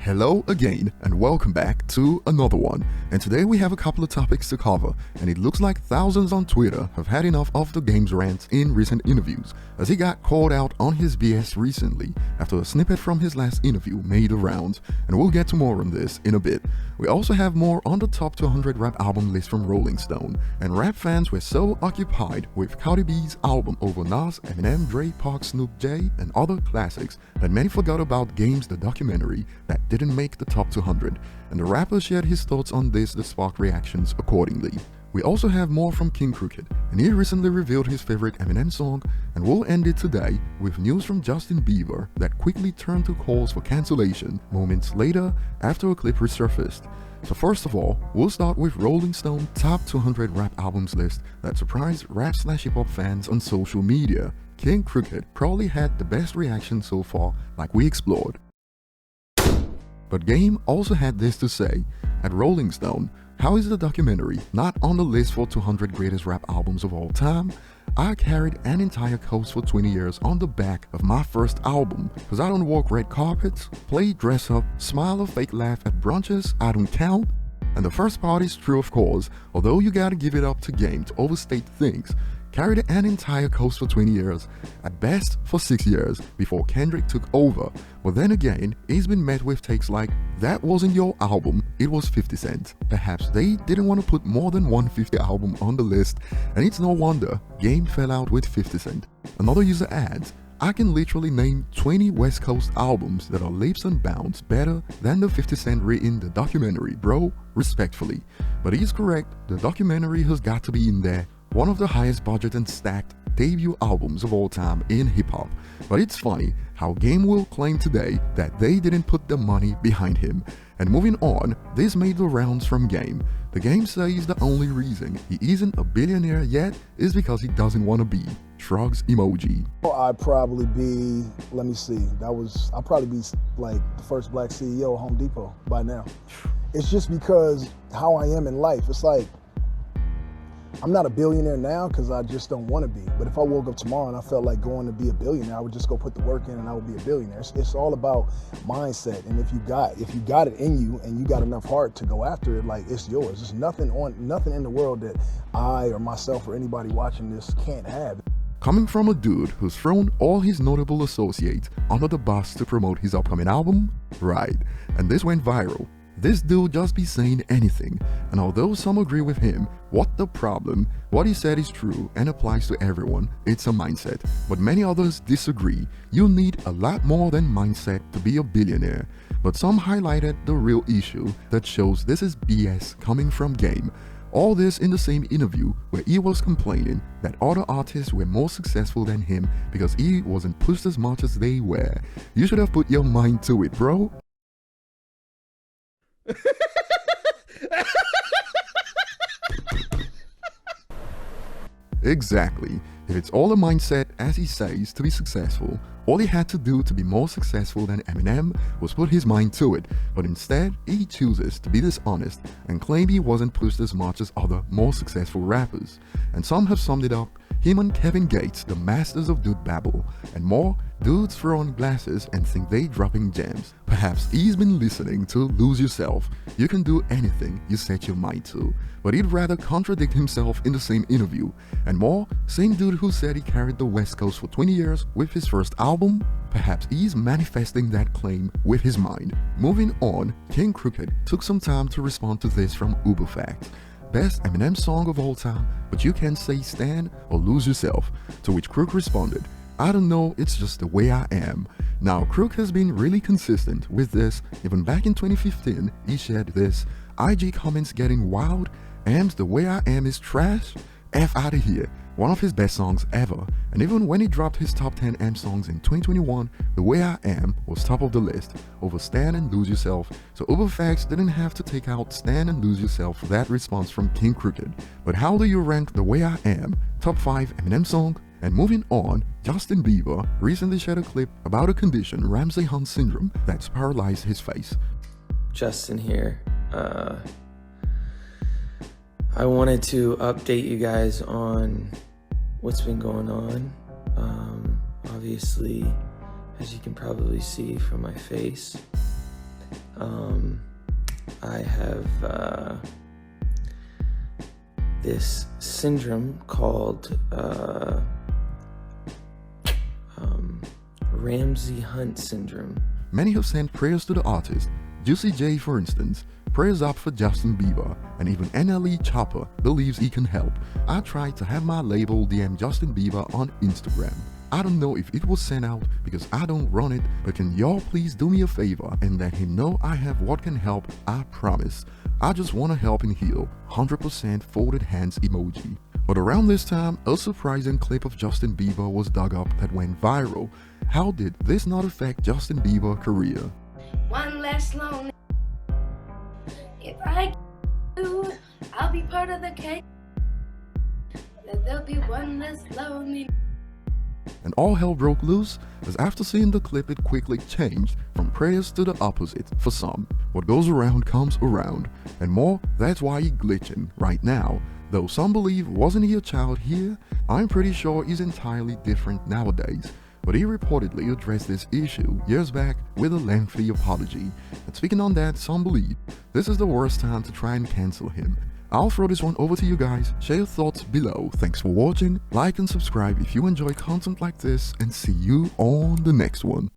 Hello again and welcome back to another one, and today we have a couple of topics to cover, and it looks like thousands on Twitter have had enough of the game's rants in recent interviews, as he got called out on his BS recently after a snippet from his last interview made the rounds, and we'll get to more on this in a bit. We also have more on the top 200 rap album list from Rolling Stone, and rap fans were so occupied with Cardi B's album over Nas, Eminem, Dre, Pac, Snoop J, and other classics that many forgot about Games the documentary that didn't make the top 200, and the rapper shared his thoughts on this that sparked reactions accordingly. We also have more from King Crooked, and he recently revealed his favorite Eminem song, and we'll end it today with news from Justin Bieber that quickly turned to calls for cancellation moments later after a clip resurfaced. So first of all, we'll start with Rolling Stone top 200 rap albums list that surprised rap/hip-hop fans on social media. King Crooked probably had the best reaction so far, like we explored. But Game also had this to say. At Rolling Stone, how is the documentary not on the list for 200 greatest rap albums of all time? I carried an entire coast for 20 years on the back of my first album, cause I don't walk red carpets, play dress up, smile or fake laugh at brunches, I don't count. And the first part is true of course, although you gotta give it up to Game to overstate things. Carried an entire coast for 20 years, at best for 6 years, before Kendrick took over. But then again, he's been met with takes like, that wasn't your album, it was 50 Cent. Perhaps they didn't want to put more than one 50 album on the list, and it's no wonder Game fell out with 50 Cent. Another user adds, I can literally name 20 West Coast albums that are leaps and bounds better than the 50 Cent written the documentary, bro, respectfully. But he's correct, the documentary has got to be in there. One of the highest budget and stacked debut albums of all time in hip-hop. But it's funny how Game will claim today that they didn't put the money behind him. And moving on, this made the rounds from Game. The Game says the only reason he isn't a billionaire yet is because he doesn't want to be. Shrugs emoji. I'd probably be, let me see, I'd probably be like the first black CEO of Home Depot by now. It's just because how I am in life. It's like, I'm not a billionaire now because I just don't want to be. But if I woke up tomorrow and I felt like going to be a billionaire, I would just go put the work in and I would be a billionaire. It's all about mindset. And if you got it in you and you got enough heart to go after it, like it's yours. There's nothing in the world that I or myself or anybody watching this can't have. Coming from a dude who's thrown all his notable associates under the bus to promote his upcoming album? Right, and this went viral. This dude just be saying anything, and although some agree with him, what the problem? What he said is true and applies to everyone, it's a mindset. But many others disagree. You need a lot more than mindset to be a billionaire. But some highlighted the real issue that shows this is BS coming from Game. All this in the same interview where he was complaining that other artists were more successful than him because he wasn't pushed as much as they were. You should have put your mind to it, bro. Exactly. If it's all a mindset, as he says, to be successful, all he had to do to be more successful than Eminem was put his mind to it, but instead he chooses to be dishonest and claim he wasn't pushed as much as other more successful rappers. And some have summed it up, him and Kevin Gates, the masters of dude babble, and more dudes throw on glasses and think they dropping gems. Perhaps he's been listening to Lose Yourself. You can do anything you set your mind to. But he'd rather contradict himself in the same interview. And more, same dude who said he carried the West Coast for 20 years with his first album? Perhaps he's manifesting that claim with his mind. Moving on, King Crooked took some time to respond to this from Uberfact. Best Eminem song of all time, but you can't say Stan or Lose Yourself. To which Crook responded, I don't know, it's just the way I am. Now, Crook has been really consistent with this. Even back in 2015, he shared this. IG comments getting wild. Am's The Way I Am is trash. F out of here. One of his best songs ever. And even when he dropped his top 10 Am songs in 2021, The Way I Am was top of the list over Stan and Lose Yourself. So Uberfacts didn't have to take out Stan and Lose Yourself for that response from King Crooked. But how do you rank The Way I Am? Top 5 Eminem song? And moving on, Justin Bieber recently shared a clip about a condition, Ramsay Hunt syndrome, that's paralyzed his face. Justin here. I wanted to update you guys on what's been going on. Obviously, as you can probably see from my face, I have this syndrome called Ramsey Hunt syndrome. Many have sent prayers to the artist. Juicy J, for instance, prayers up for Justin Bieber, and even NLE Chopper believes he can help. I tried to have my label DM Justin Bieber on Instagram. I don't know if it was sent out because I don't run it, but can y'all please do me a favor and let him know I have what can help, I promise. I just want to help him heal. 100% folded hands emoji. But around this time, a surprising clip of Justin Bieber was dug up that went viral. How did this not affect Justin Bieber's career? One less lonely. If I do, I'll be part of the cake. That there'll be one less lonely. And all hell broke loose, as after seeing the clip it quickly changed from prayers to the opposite for some. What goes around comes around, and more, that's why he's glitching right now. Though some believe wasn't he a child here, I'm pretty sure he's entirely different nowadays. But he reportedly addressed this issue years back with a lengthy apology. And speaking on that, some believe this is the worst time to try and cancel him. I'll throw this one over to you guys. Share your thoughts below. Thanks for watching. Like and subscribe if you enjoy content like this, and see you on the next one.